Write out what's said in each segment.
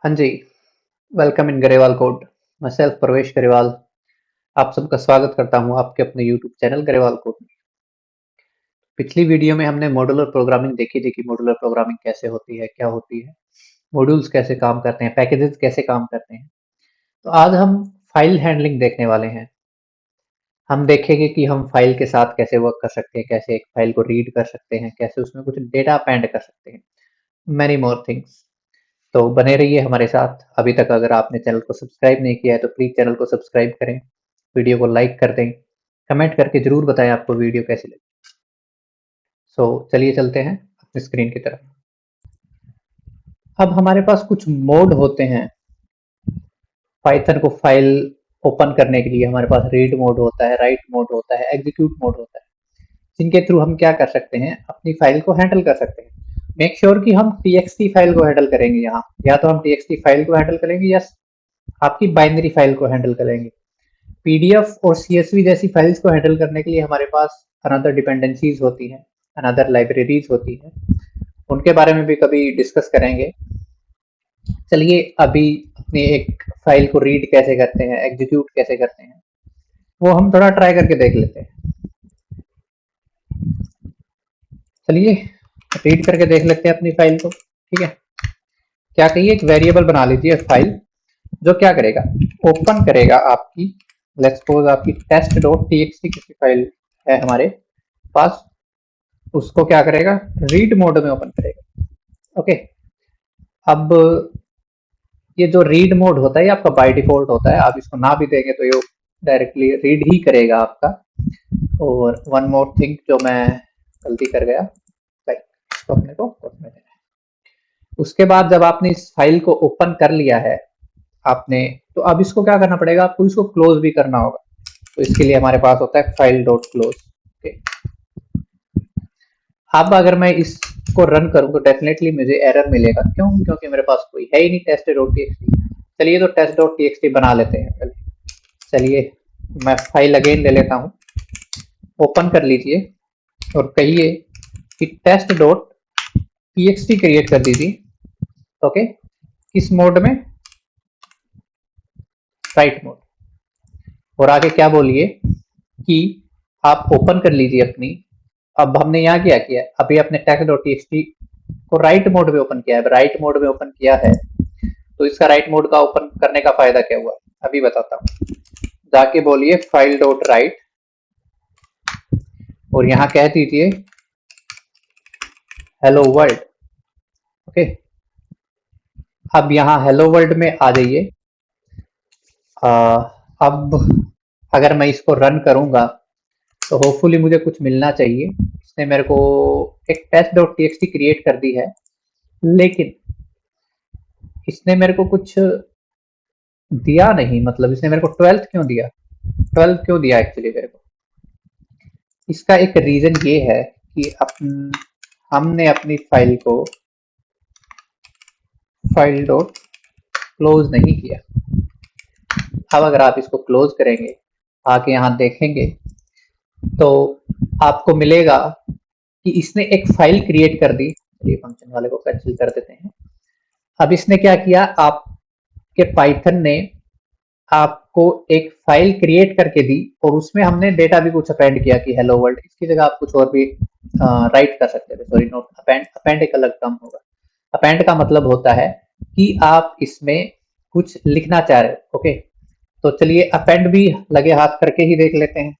हाँ जी, welcome in Grewal code. मैं self प्रवेश गरेवाल आप सबका स्वागत करता हूँ आपके अपने यूट्यूब चैनल गरेवाल कोड में। पिछली वीडियो में हमने मॉड्यूलर प्रोग्रामिंग देखी थी कि मॉड्यूलर प्रोग्रामिंग कैसे होती है, क्या होती है, मॉड्यूल्स कैसे काम करते हैं, पैकेजेस कैसे काम करते हैं। तो आज हम फाइल हैंडलिंग देखने वाले हैं। हम देखेंगे कि हम फाइल के साथ कैसे वर्क कर सकते हैं, कैसे एक फाइल को रीड कर सकते हैं, कैसे उसमें कुछ डेटा अपेंड कर सकते हैं, मैनी मोर थिंग्स। तो बने रहिए हमारे साथ। अभी तक अगर आपने चैनल को सब्सक्राइब नहीं किया है तो प्लीज चैनल को सब्सक्राइब करें, वीडियो को लाइक कर दें, कमेंट करके जरूर बताएं आपको वीडियो कैसी लगी। सो चलिए चलते हैं अपनी स्क्रीन की तरफ। अब हमारे पास कुछ मोड होते हैं पाइथन को फाइल ओपन करने के लिए। हमारे पास रीड मोड होता है, राइट मोड होता है, एग्जीक्यूट मोड होता है, जिनके थ्रू हम क्या कर सकते हैं, अपनी फाइल को हैंडल कर सकते हैं। मेक श्योर कि हम txt फाइल को हैंडल करेंगे। यहाँ या तो हम txt फाइल को हैंडल करेंगे या आपकी बाइनरी फाइल को हैंडल करेंगे। पीडीएफ और सीएसवी जैसी फाइल्स को हैंडल करने के लिए हमारे पास अनदर डिपेंडेंसीज होती हैं, अनदर लाइब्रेरीज होती हैं। उनके बारे में भी कभी डिस्कस करेंगे। चलिए अभी अपनी एक फाइल को रीड कैसे करते हैं, एग्जीक्यूट कैसे करते हैं, वो हम थोड़ा ट्राई करके देख लेते हैं। चलिए रीड करके देख लेते हैं अपनी फाइल को। ठीक है, क्या कहिए, एक वेरिएबल बना लीजिए फाइल, जो क्या करेगा, ओपन करेगा आपकी, लेट्स सपोज आपकी टेस्ट डॉट टीएक्सटी की फाइल है हमारे पास। उसको क्या करेगा, रीड मोड में ओपन करेगा। ओके, अब ये जो रीड मोड होता है ये आपका बाय डिफॉल्ट होता है। आप इसको ना भी देंगे तो ये डायरेक्टली रीड ही करेगा आपका। और वन मोर थिंग जो मैं गलती कर गया, लाइक तो अपने को उसमें देना है। उसके बाद जब आपने इस फाइल को ओपन कर लिया है आपने, तो अब इसको क्या करना पड़ेगा, आपको इसको क्लोज भी करना होगा। तो इसके लिए हमारे पास होता है फाइल डॉट क्लोज। ओके, अब अगर मैं इसको रन करूं तो डेफिनेटली मुझे एरर मिलेगा। क्यों? क्योंकि मेरे पास कोई है ही नहीं टेस्ट डॉट टीएक्सटी। चलिए तो टेस्ट डॉट टीएक्सटी बना लेते हैं पहले। चलिए मैं फाइल अगेन ले लेता हूं, ओपन कर लीजिए और कहिए कि टेस्ट डॉट टीएक्सटी क्रिएट कर दीजिए। ओके, किस मोड में, राइट मोड। और आगे क्या बोलिए कि आप ओपन कर लीजिए अपनी। अब हमने यहाँ क्या किया, अभी अपने टेक्स्ट डॉट टीएक्सटी को राइट मोड में ओपन किया है। राइट मोड में ओपन किया है तो इसका राइट मोड का ओपन करने का फायदा क्या हुआ, अभी बताता हूँ। जाके बोलिए फाइल डॉट राइट और यहाँ कह दीजिए हेलो वर्ल्ड। ओके, अब यहाँ हेलो वर्ल्ड में आ जाइए। अब अगर मैं इसको रन करूंगा तो होपफुली मुझे कुछ मिलना चाहिए। इसने मेरे को एक टेस्ट डॉट टीएक्सटी क्रिएट कर दी है, लेकिन इसने मेरे को कुछ दिया नहीं। मतलब इसने मेरे को 12th क्यों दिया, 12th क्यों दिया एक्चुअली मेरे को। इसका एक रीजन ये है कि हमने अपनी फाइल को फाइल डॉट क्लोज नहीं किया। अब अगर आप इसको क्लोज करेंगे, आके यहाँ देखेंगे तो आपको मिलेगा कि इसने एक फाइल क्रिएट कर दी। चलिए फंक्शन वाले को कैंसिल कर देते हैं। अब इसने क्या किया, आपके पाइथन ने आपको एक फाइल क्रिएट करके दी और उसमें हमने डेटा भी कुछ अपेंड किया कि हेलो वर्ल्ड। इसकी जगह आप कुछ और भी राइट कर सकते थे। सॉरी, नोट अपेंड, अपेंड एक अलग टर्म होगा। अपेंड का मतलब होता है कि आप इसमें कुछ लिखना चाह रहे हो। ओके, तो चलिए अपेंड भी लगे हाथ करके ही देख लेते हैं।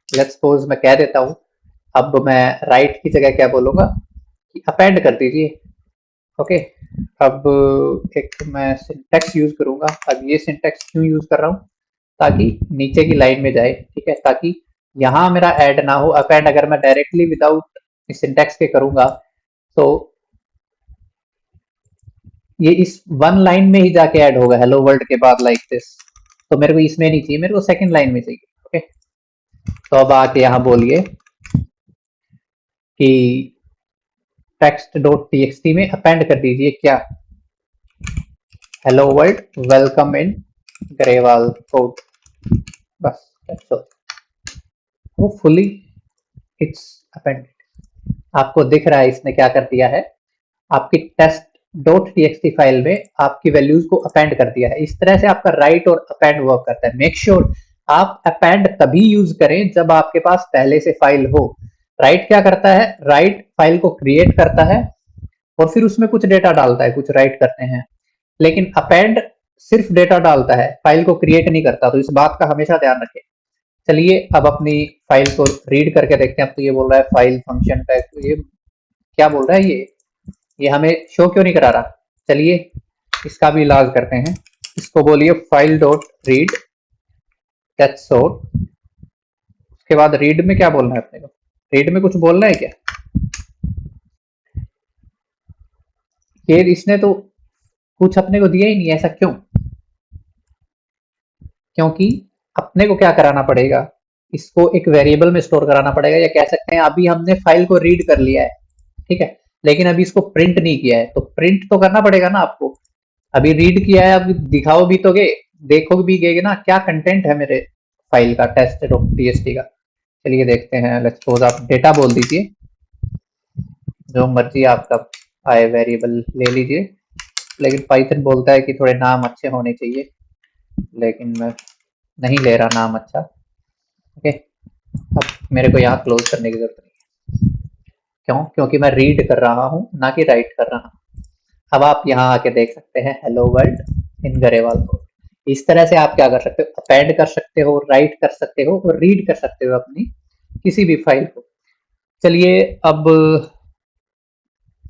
लेट्स सपोज मैं कह देता हूँ, अब मैं राइट की जगह क्या बोलूंगा कि अपेंड कर दीजिए। ओके, अब एक मैं सिंटेक्स यूज करूंगा। अब ये सिंटेक्स क्यों यूज कर रहा हूँ, ताकि नीचे की लाइन में जाए। ठीक है, ताकि यहाँ मेरा ऐड ना हो। अपेंड अगर मैं डायरेक्टली विदाउट इस सिंटेक्स के करूंगा तो ये इस वन लाइन में ही जाके ऐड होगा, हेलो वर्ल्ड के बाद लाइक दिस। तो मेरे को इसमें नहीं चाहिए, मेरे को सेकंड लाइन में चाहिए। ओके, तो अब आके यहाँ बोलिए कि टेक्स्ट डॉट टीएक्सटी में अपेंड कर दीजिए क्या, hello world welcome in Grewal code. बस that's all. Hopefully it's appended. आपको दिख रहा है इसने क्या कर दिया है, आपकी टेस्ट .txt फाइल में आपकी वैल्यूज को अपेंड कर दिया है। इस तरह से आपका राइट और अपेंड वर्क करता है। मेक श्योर आप अपेंड तभी यूज करें जब आपके पास पहले से फाइल हो। राइट क्या करता है, राइट फाइल को क्रिएट करता है और फिर उसमें कुछ डेटा डालता है, कुछ राइट करते हैं, लेकिन अपेंड सिर्फ डेटा डालता है, फाइल को क्रिएट नहीं करता। तो इस बात का हमेशा ध्यान रखें। चलिए अब अपनी फाइल को रीड करके देखते हैं। अब तो ये बोल रहा है फाइल फंक्शन टाइप, तो ये क्या बोल रहा है, ये हमें शो क्यों नहीं करा रहा। चलिए इसका भी इलाज करते हैं। इसको बोलिए file dot read, that's all. उसके बाद रीड में क्या बोलना है अपने को, रीड में कुछ बोलना है क्या। ये इसने तो कुछ अपने को दिया ही नहीं, ऐसा क्यों। क्योंकि अपने को क्या कराना पड़ेगा, इसको एक वेरिएबल में स्टोर कराना पड़ेगा, या कह सकते हैं अभी हमने फाइल को रीड कर लिया है, ठीक है, लेकिन अभी इसको प्रिंट नहीं किया है, तो प्रिंट तो करना पड़ेगा ना आपको। अभी रीड किया है, अभी दिखाओ भी तो गए, देखो भी गए ना क्या कंटेंट है मेरे फाइल का, टेस्ट.txt का। चलिए देखते हैं। लेट्स सपोज आप डेटा बोल दीजिए, जो मर्जी आपका आए वेरिएबल ले लीजिए, लेकिन पाइथन बोलता है कि थोड़े नाम अच्छे होने चाहिए, लेकिन मैं नहीं ले रहा नाम अच्छा। ओके, अब मेरे को यहाँ क्लोज करने की जरूरत नहीं है। क्यों, क्योंकि मैं रीड कर रहा हूँ ना कि राइट कर रहा हूँ। अब आप यहाँ आके देख सकते हैं hello world in Grewal code. इस तरह से आप क्या कर सकते हो, अपेंड कर सकते हो, राइट कर सकते हो और रीड कर सकते हो अपनी किसी भी फाइल को। चलिए अब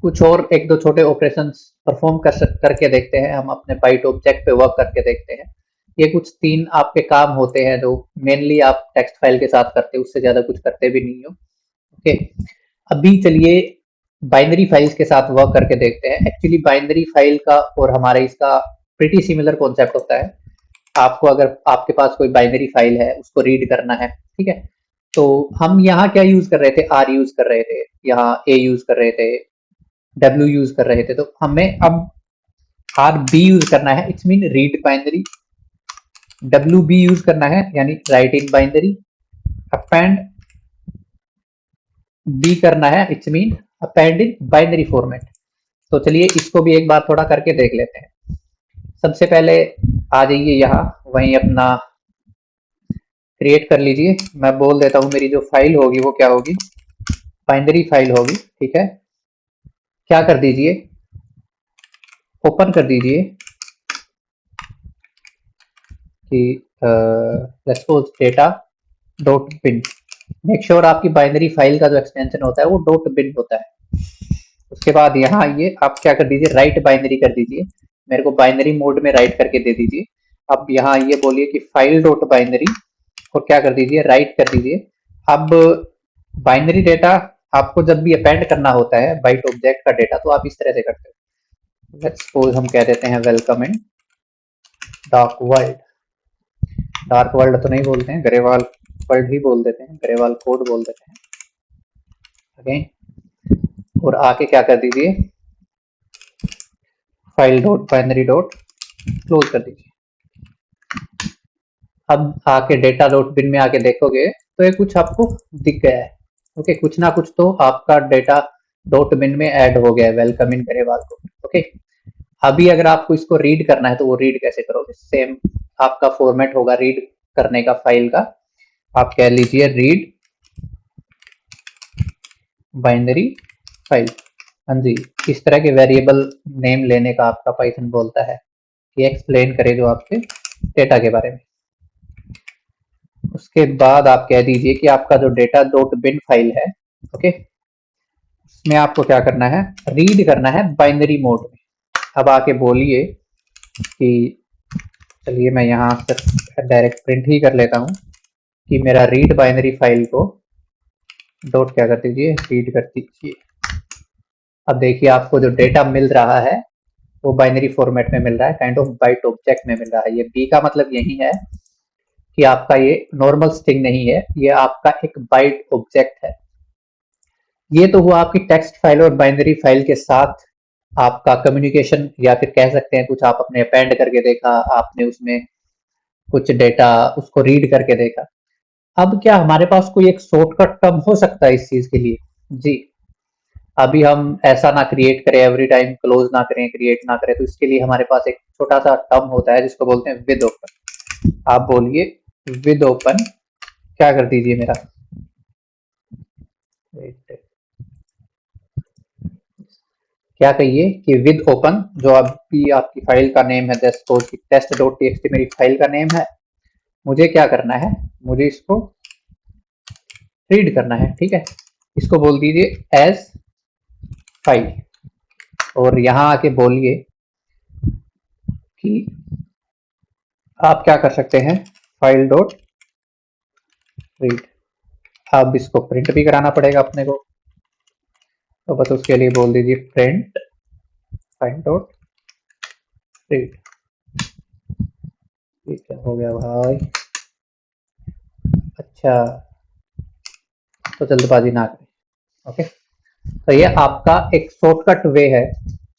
कुछ और एक दो छोटे ऑपरेशंस परफॉर्म करके देखते हैं। हम अपने बाइट ऑब्जेक्ट पे वर्क करके देखते हैं। ये कुछ 3 आपके काम होते हैं जो मेनली आप टेक्स्ट फाइल के साथ करते हो, उससे ज्यादा कुछ करते भी नहीं हो। ओके, अभी चलिए बाइनरी फाइल्स के साथ वर्क करके देखते हैं। एक्चुअली बाइनरी फाइल का और हमारे इसका प्रीटी सिमिलर कॉन्सेप्ट होता है। आपको अगर आपके पास कोई बाइनरी फाइल है, उसको रीड करना है, ठीक है, तो हम यहाँ क्या यूज कर रहे थे, आर यूज कर रहे थे, यहाँ ए यूज कर रहे थे, डब्ल्यू यूज कर रहे थे, तो हमें अब आर बी यूज करना है, it's mean read binary. W B use करना है यानी write in binary. Append B करना है, it's mean append in binary format. तो चलिए इसको भी एक बार थोड़ा करके देख लेते हैं। सबसे पहले आ जाइए यहाँ, वहीं अपना क्रिएट कर लीजिए। मैं बोल देता हूँ मेरी जो फाइल होगी वो क्या होगी, बाइनरी फाइल होगी, ठीक है। क्या कर दीजिए, ओपन कर दीजिए कि let's suppose data dot bin. Make sure आपकी बाइनरी फाइल का जो एक्सटेंशन होता है वो डॉट बिन होता है। उसके बाद यहाँ आइए, आप क्या कर दीजिए, राइट बाइनरी कर दीजिए। मेरे को बाइनरी मोड में राइट करके दे दीजिए। अब यहाँ ये बोलिए कि फाइल डॉट बाइनरी, और क्या कर दीजिए, राइट कर दीजिए। अब बाइनरी डेटा आपको जब भी अपेंड करना होता है बाइट ऑब्जेक्ट का डेटा, तो आप इस तरह से करते हो। लेट्स सपोज हम कह देते हैं welcome in dark world. Dark world तो नहीं बोलते हैं, गरेवाल वर्ल्ड ही बोल देते हैं, गरेवाल कोड बोल देते हैं। अगेन, और आके क्या कर दीजिए, file dot binary dot close कर दीजिए। अब आके डेटा डॉट बिन में आके देखोगे तो ये कुछ आपको दिख गया है। ओके, कुछ ना कुछ तो आपका डेटा डॉट बिन में ऐड हो गया है, वेलकम इन गरेवाल को। ओके, अभी अगर आपको इसको रीड करना है तो वो रीड कैसे करोगे, सेम आपका फॉर्मेट होगा रीड करने का फाइल का। आप कह लीजिए रीड बाइनरी फाइल। हाँ जी, इस तरह के वेरिएबल नेम लेने का आपका पाइथन बोलता है कि एक्सप्लेन करे जो आपके डेटा के बारे में। उसके बाद आप कह दीजिए कि आपका जो डेटा डॉट बिन फाइल है, ओके, उसमें आपको क्या करना है, रीड करना है बाइनरी मोड में। अब आके बोलिए कि चलिए मैं यहाँ सिर्फ डायरेक्ट प्रिंट ही कर लेता हूँ कि मेरा read binary file co dot क्या कर दीजिए, रीड कर दीजिए। अब देखिए आपको जो डेटा मिल रहा है वो बाइनरी फॉर्मेट में मिल रहा है, काइंड ऑफ बाइट ऑब्जेक्ट में मिल रहा है। ये बी का मतलब यही है कि आपका ये नॉर्मल स्ट्रिंग नहीं है, ये आपका एक बाइट ऑब्जेक्ट है। ये तो हुआ आपकी टेक्स्ट फाइल और बाइनरी फाइल के साथ आपका कम्युनिकेशन, या फिर कह सकते हैं कुछ आप अपने अपेंड करके देखा, आपने उसमें कुछ डेटा उसको रीड करके देखा। अब क्या हमारे पास कोई एक शॉर्टकट टर्म हो सकता है इस चीज के लिए, जी अभी हम ऐसा ना क्रिएट करें, एवरी टाइम क्लोज ना करें, क्रिएट ना करें, तो इसके लिए हमारे पास एक छोटा सा टर्म होता है जिसको बोलते हैं विद ओपन। आप बोलिए विद ओपन, क्या कर दीजिए मेरा, क्या कहिए कि विद ओपन, जो अभी आपकी फाइल का नेम है, सपोज की टेस्ट डॉट टीएक्सटी मेरी फाइल का नेम है, मुझे क्या करना है, मुझे इसको रीड करना है, ठीक है। इसको बोल दीजिए एज फाइल, और यहां आके बोलिए कि आप क्या कर सकते हैं, फाइल डॉट रीड। अब इसको प्रिंट भी कराना पड़ेगा अपने को, तो बस उसके लिए बोल दीजिए प्रिंट फाइल डॉट रीड। ठीक है, हो गया भाई। अच्छा, तो जल्दबाजी ना करें, ओके। तो ये आपका एक शॉर्टकट वे है,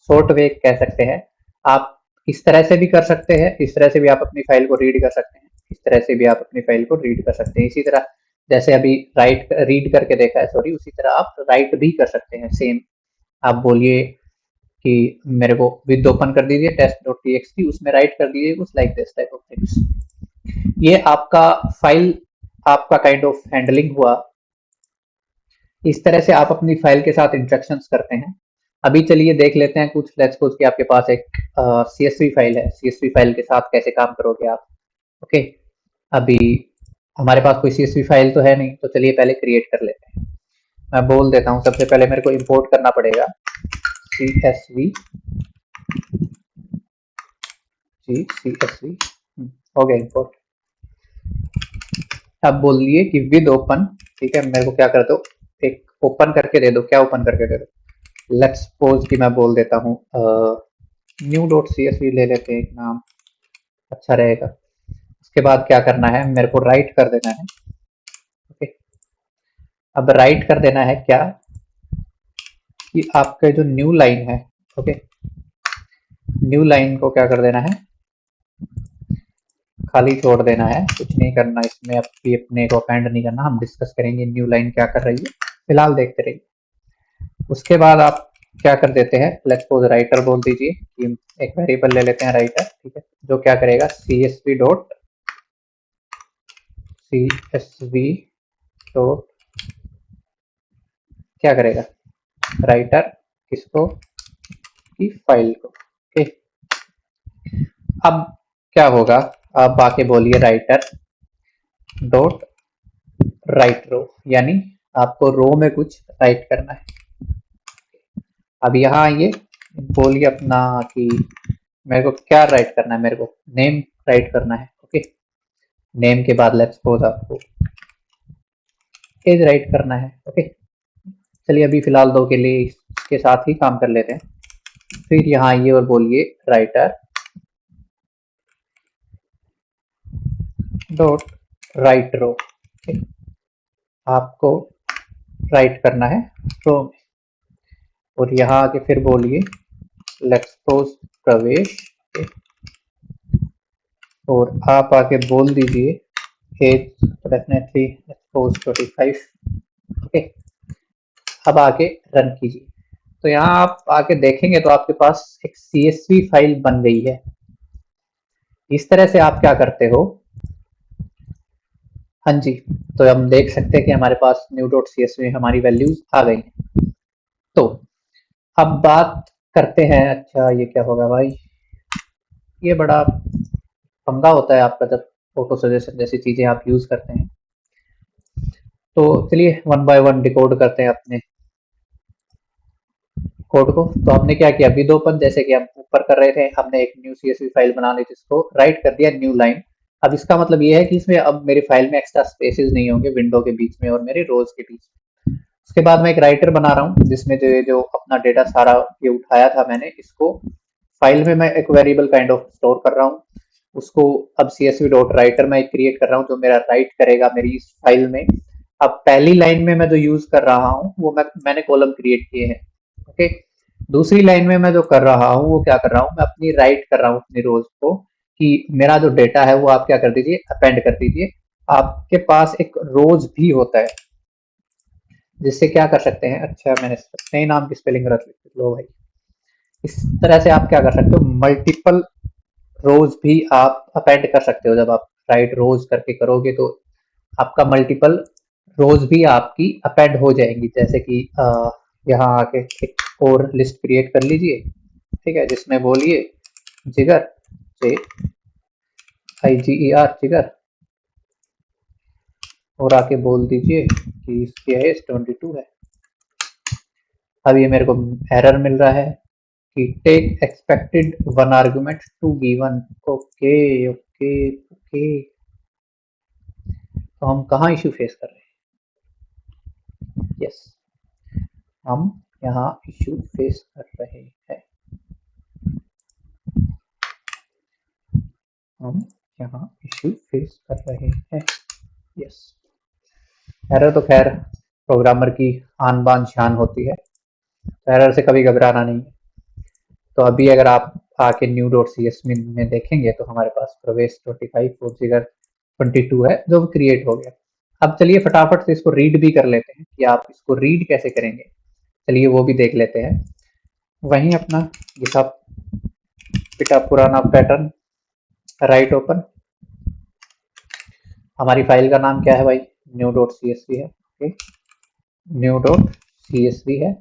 शॉर्ट वे कह सकते हैं। आप इस तरह से भी कर सकते हैं, इस तरह से भी आप अपनी फाइल को रीड कर सकते हैं, इस तरह से भी आप अपनी फाइल को रीड कर सकते हैं। इसी तरह जैसे अभी राइट रीड करके देखा है, सॉरी, उसी तरह आप राइट भी कर सकते हैं, सेम। आप बोलिए कि मेरे को विद ओपन कर दीजिए टेस्ट डॉट टीएक्सटी, उसमें राइट कर दीजिए कुछ like this type of things. ये आपका फाइल, आपका काइंड ऑफ हैंडलिंग हुआ। इस तरह से आप अपनी फाइल के साथ इंस्ट्रक्शंस करते हैं। अभी चलिए देख लेते हैं कुछ, लेट्स सपोज कि आपके पास एक सीएसवी फाइल है, सीएसवी फाइल के साथ कैसे काम करोगे आप, ओके। अभी हमारे पास कोई सीएसवी फाइल तो है नहीं, तो चलिए पहले क्रिएट कर लेते हैं। मैं बोल देता हूँ, सबसे पहले मेरे को इंपोर्ट करना पड़ेगा सीएसवी, जी सीएसवी, हो गया इंपोर्ट। अब बोलिए कि विद ओपन, ठीक है, मेरे को क्या कर दो, एक ओपन करके दे दो। क्या ओपन करके दे दो, लेट्स सपोज कि मैं बोल देता हूँ new dot C S V ले लेते हैं, एक नाम अच्छा रहेगा। उसके बाद क्या करना है, मेरे को राइट कर देना है, ओके। अब राइट कर देना है क्या, कि आपका जो न्यू लाइन है, ओके, न्यू लाइन को क्या कर देना है, खाली छोड़ देना है, कुछ नहीं करना इसमें, अभी अपने को अपेंड नहीं करना, हम डिस्कस करेंगे न्यू लाइन क्या कर रही है, फिलहाल देखते रहिए। उसके बाद आप क्या कर देते हैं, लेट्स सपोज राइटर बोल दीजिए कि एक वेरिएबल ले लेते हैं राइटर, ठीक है, जो क्या करेगा सीएसवी डॉट सीएसवी डॉट क्या करेगा, राइटर किसको, की फाइल को, ओके। अब क्या होगा, आप आके बोलिए राइटर डॉट राइट रो, यानी आपको रो में कुछ राइट करना है। अब यहाँ आइए, बोलिए अपना कि मेरे को क्या राइट करना है, मेरे को नेम राइट करना है, ओके। नेम के बाद लेट्स सपोज आपको एज राइट करना है, ओके। चलिए अभी फिलहाल दो के लिए इसके साथ ही काम कर लेते हैं। फिर यहाँ आइए और बोलिए राइटर डॉट राइट रो, आपको राइट करना है रो में। और यहाँ आके फिर बोलिए लेट्स सपोज प्रवेश, और आप आके बोल दीजिए एज डेफिनेटली सपोज 25, ओके। अब आके रन कीजिए, तो यहाँ आप आके देखेंगे तो आपके पास एक सीएसवी फाइल बन गई है। इस तरह से आप क्या करते हो, हाँ जी, तो हम देख सकते हैं कि हमारे पास न्यू डॉट सी एस में हमारी वैल्यूज आ गई हैं। तो अब बात करते हैं, अच्छा ये क्या होगा भाई, ये बड़ा पंगा होता है आपका जब फोटो सजेशन जैसी चीजें आप यूज करते हैं। तो चलिए वन बाय वन डिकोड करते हैं अपने कोड को। तो हमने क्या किया, विद ओपन जैसे कि हम ऊपर कर रहे थे, हमने एक न्यू सीएसवी फाइल बना ली जिसको राइट कर दिया न्यू लाइन। अब इसका मतलब ये है कि इसमें अब मेरी फाइल में एक्स्ट्रा स्पेसेस नहीं होंगे विंडो के बीच में और मेरे रोज के बीच में। उसके बाद मैं एक राइटर बना रहा हूँ जिसमें जो अपना डेटा सारा ये उठाया था मैंने, इसको फाइल में मैं एक वेरिएबल काइंड ऑफ स्टोर कर रहा हूँ। उसको अब सीएसवी डॉट राइटर मैं क्रिएट कर रहा हूँ जो मेरा राइट करेगा मेरी इस फाइल में। अब पहली लाइन में मैं जो यूज कर रहा हूँ वो मैंने कॉलम क्रिएट किए हैं, ओके। दूसरी लाइन में मैं जो कर रहा हूँ वो क्या कर रहा हूँ, मैं अपनी राइट कर रहा हूँ अपनी रोज को, कि मेरा जो डेटा है वो आप क्या कर दीजिए, अपेंड कर दीजिए। आपके पास एक रोज भी होता है, जिससे क्या कर सकते हैं, अच्छा मैंने अपने ही नाम की स्पेलिंग गलत लिख लो भाई। इस तरह से आप क्या कर सकते हो, मल्टीपल रोज भी आप अपेंड कर सकते हो। जब आप राइट रोज करके करोगे तो आपका मल्टीपल रोज भी आपकी अपेंड हो जाएंगी। जैसे कि यहाँ आके एक और लिस्ट क्रिएट कर लीजिए, ठीक है, जिसमें बोलिए जिगर, JIGER जिगर, और आके बोल दीजिए कि इसकी एज 22 है। अब ये मेरे को एरर मिल रहा है कि take expected one argument two given. Okay okay okay, तो हम कहाँ इशू फेस कर रहे हैं? यस, हम यहाँ इशू फेस कर रहे हैं। हम यहाँ इशू फेस कर रहे हैं। यस, एरर तो खैर प्रोग्रामर की आन बान शान होती है, तो एरर से कभी घबराना नहीं है। तो अभी अगर आप आके न्यू डॉट सी एस में देखेंगे तो हमारे पास प्रवेश 25 और जिगर 22 है जो क्रिएट हो गया। अब चलिए फटाफट से इसको रीड भी कर लेते हैं कि आप इसको रीड कैसे करेंगे। चलिए वो भी देख लेते हैं। वहीं अपना गिटहब पिटा पुराना पैटर्न, राइट ओपन। हमारी फाइल का नाम क्या है भाई? New dot C S V है। Okay, new dot C S V है।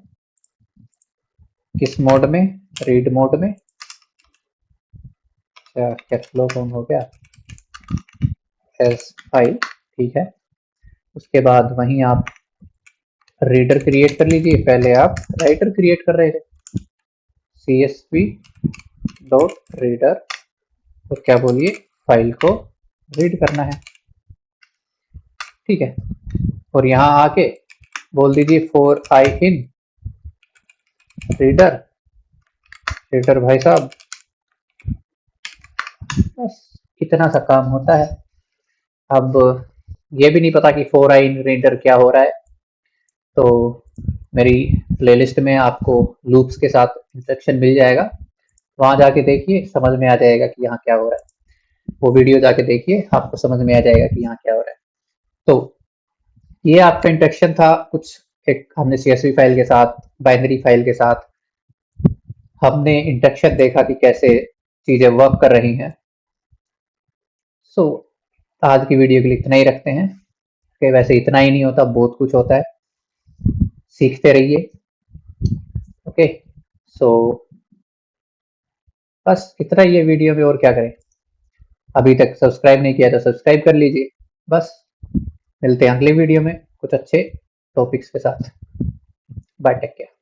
किस मोड में? रीड मोड में। क्या कैटलॉग ऑन हो गया? एस फाइल, ठीक है। उसके बाद वहीं आप रीडर क्रिएट कर लीजिए। पहले आप राइटर क्रिएट कर रहे थे, CSV डॉट रीडर, और क्या बोलिए, फाइल को रीड करना है, ठीक है। और यहाँ आके बोल दीजिए for I in reader, reader भाई साहब, बस इतना सा काम होता है। अब ये भी नहीं पता कि फॉर आई इन रीडर क्या हो रहा है, तो मेरी प्लेलिस्ट में आपको लूप्स के साथ इंस्ट्रक्शन मिल जाएगा, वहां जाके देखिए, समझ में आ जाएगा कि यहाँ क्या हो रहा है। वो वीडियो जाके देखिए, आपको समझ में आ जाएगा कि यहाँ क्या हो रहा है। तो ये आपका इंट्रक्शन था कुछ, एक हमने CSV फाइल के साथ, बाइनरी फाइल के साथ हमने इंट्रक्शन देखा कि कैसे चीजें वर्क कर रही हैं। सो आज की वीडियो के लिए इतना ही रखते हैं, कि वैसे इतना ही नहीं होता, बहुत कुछ होता है, सीखते रहिए। ओके, सो बस इतना ही है वीडियो में, और क्या करें। अभी तक सब्सक्राइब नहीं किया तो सब्सक्राइब कर लीजिए। बस मिलते हैं अगले वीडियो में कुछ अच्छे टॉपिक्स के साथ। Bye, take care.